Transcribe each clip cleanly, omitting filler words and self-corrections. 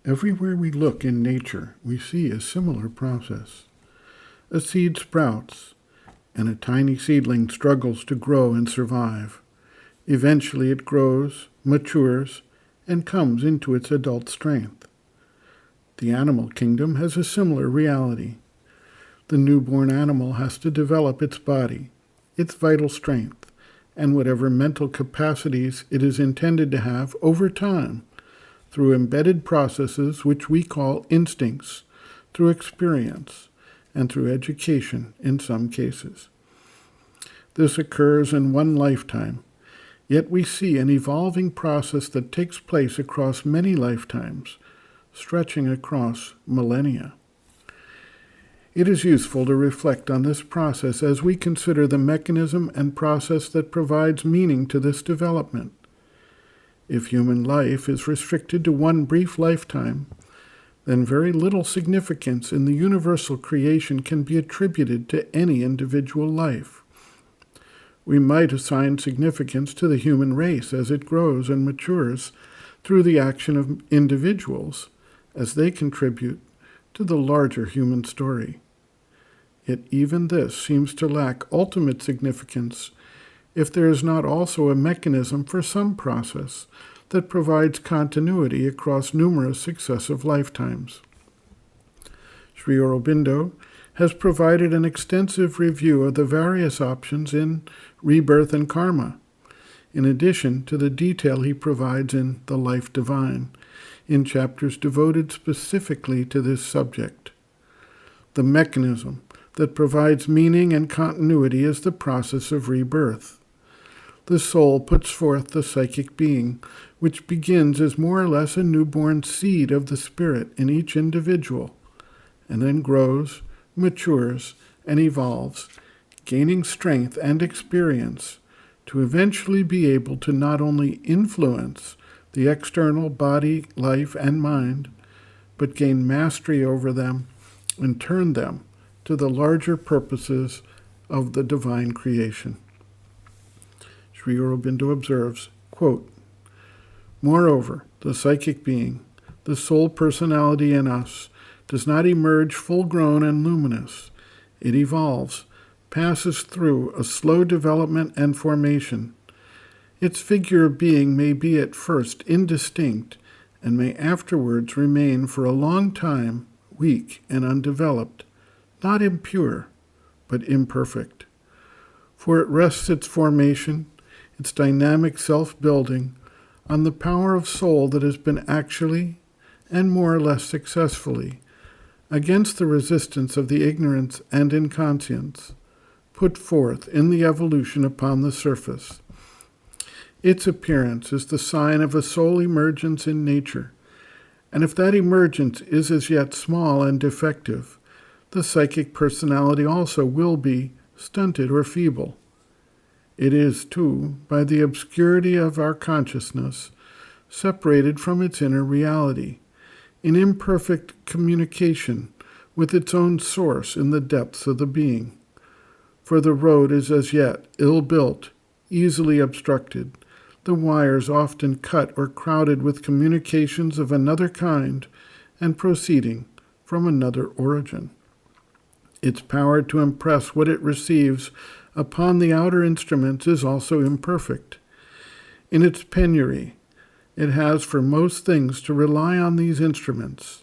Everywhere we look in nature, we see a similar process. A seed sprouts, and a tiny seedling struggles to grow and survive. Eventually it grows, matures, and comes into its adult strength. The animal kingdom has a similar reality. The newborn animal has to develop its body, its vital strength, and whatever mental capacities it is intended to have over time, through embedded processes which we call instincts, through experience, and through education in some cases. This occurs in one lifetime, yet we see an evolving process that takes place across many lifetimes, stretching across millennia. It is useful to reflect on this process as we consider the mechanism and process that provides meaning to this development. If human life is restricted to one brief lifetime, then very little significance in the universal creation can be attributed to any individual life. We might assign significance to the human race as it grows and matures through the action of individuals as they contribute to the larger human story. Yet even this seems to lack ultimate significance if there is not also a mechanism for some process that provides continuity across numerous successive lifetimes. Sri Aurobindo has provided an extensive review of the various options in rebirth and karma, in addition to the detail he provides in The Life Divine, in chapters devoted specifically to this subject. The mechanism that provides meaning and continuity is the process of rebirth. The soul puts forth the psychic being, which begins as more or less a newborn seed of the spirit in each individual, and then grows, matures, and evolves, gaining strength and experience to eventually be able to not only influence the external body, life, and mind, but gain mastery over them and turn them to the larger purposes of the divine creation. Sri Aurobindo observes, quote, "Moreover, the psychic being, the soul personality in us, does not emerge full-grown and luminous. It evolves, passes through a slow development and formation. Its figure of being may be at first indistinct and may afterwards remain for a long time weak and undeveloped, not impure, but imperfect. For it rests its formation, its dynamic self-building, on the power of soul that has been actually, and more or less successfully, against the resistance of the ignorance and inconscience, put forth in the evolution upon the surface. Its appearance is the sign of a soul emergence in nature, and if that emergence is as yet small and defective, the psychic personality also will be stunted or feeble. It is, too, by the obscurity of our consciousness, separated from its inner reality, in imperfect communication with its own source in the depths of the being. For the road is as yet ill-built, easily obstructed, the wires often cut or crowded with communications of another kind and proceeding from another origin. Its power to impress what it receives upon the outer instruments is also imperfect. In its penury, it has for most things to rely on these instruments,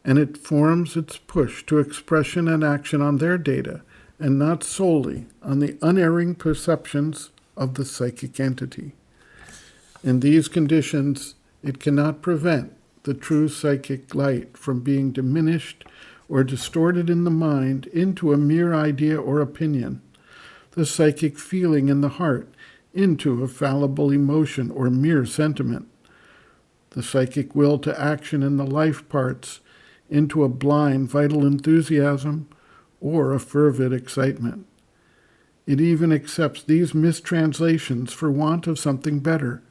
and it forms its push to expression and action on their data, and not solely on the unerring perceptions of the psychic entity. In these conditions, it cannot prevent the true psychic light from being diminished or distorted in the mind into a mere idea or opinion, the psychic feeling in the heart into a fallible emotion or mere sentiment, the psychic will to action in the life parts into a blind vital enthusiasm or a fervid excitement. It even accepts these mistranslations for want of something better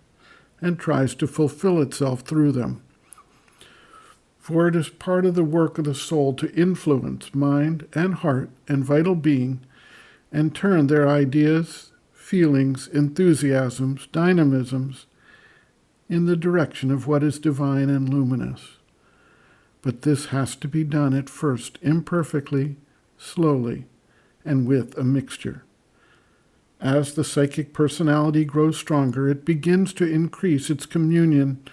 and tries to fulfill itself through them. For it is part of the work of the soul to influence mind and heart and vital being and turn their ideas, feelings, enthusiasms, dynamisms in the direction of what is divine and luminous. But this has to be done at first imperfectly, slowly, and with a mixture. As the psychic personality grows stronger, it begins to increase its communion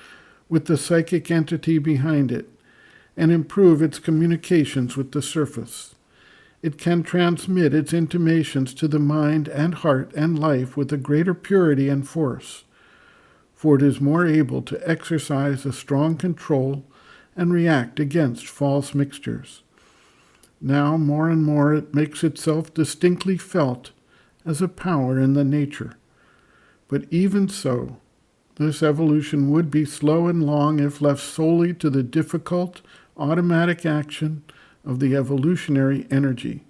with the psychic entity behind it and improve its communications with the surface. It can transmit its intimations to the mind and heart and life with a greater purity and force, for it is more able to exercise a strong control and react against false mixtures. Now, more and more, it makes itself distinctly felt as a power in the nature. But even so, this evolution would be slow and long if left solely to the difficult, automatic action of the evolutionary energy.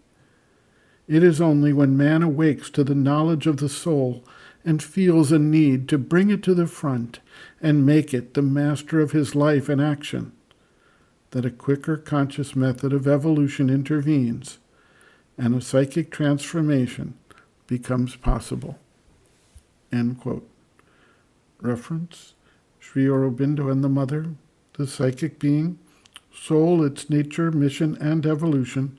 It is only when man awakes to the knowledge of the soul and feels a need to bring it to the front and make it the master of his life and action that a quicker conscious method of evolution intervenes and a psychic transformation becomes possible. End quote. Reference: Sri Aurobindo and the Mother, The Psychic Being, Soul, Its Nature, Mission, and Evolution,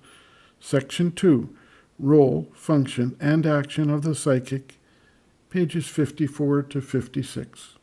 Section 2, Role, Function, and Action of the Psychic, pages 54 to 56.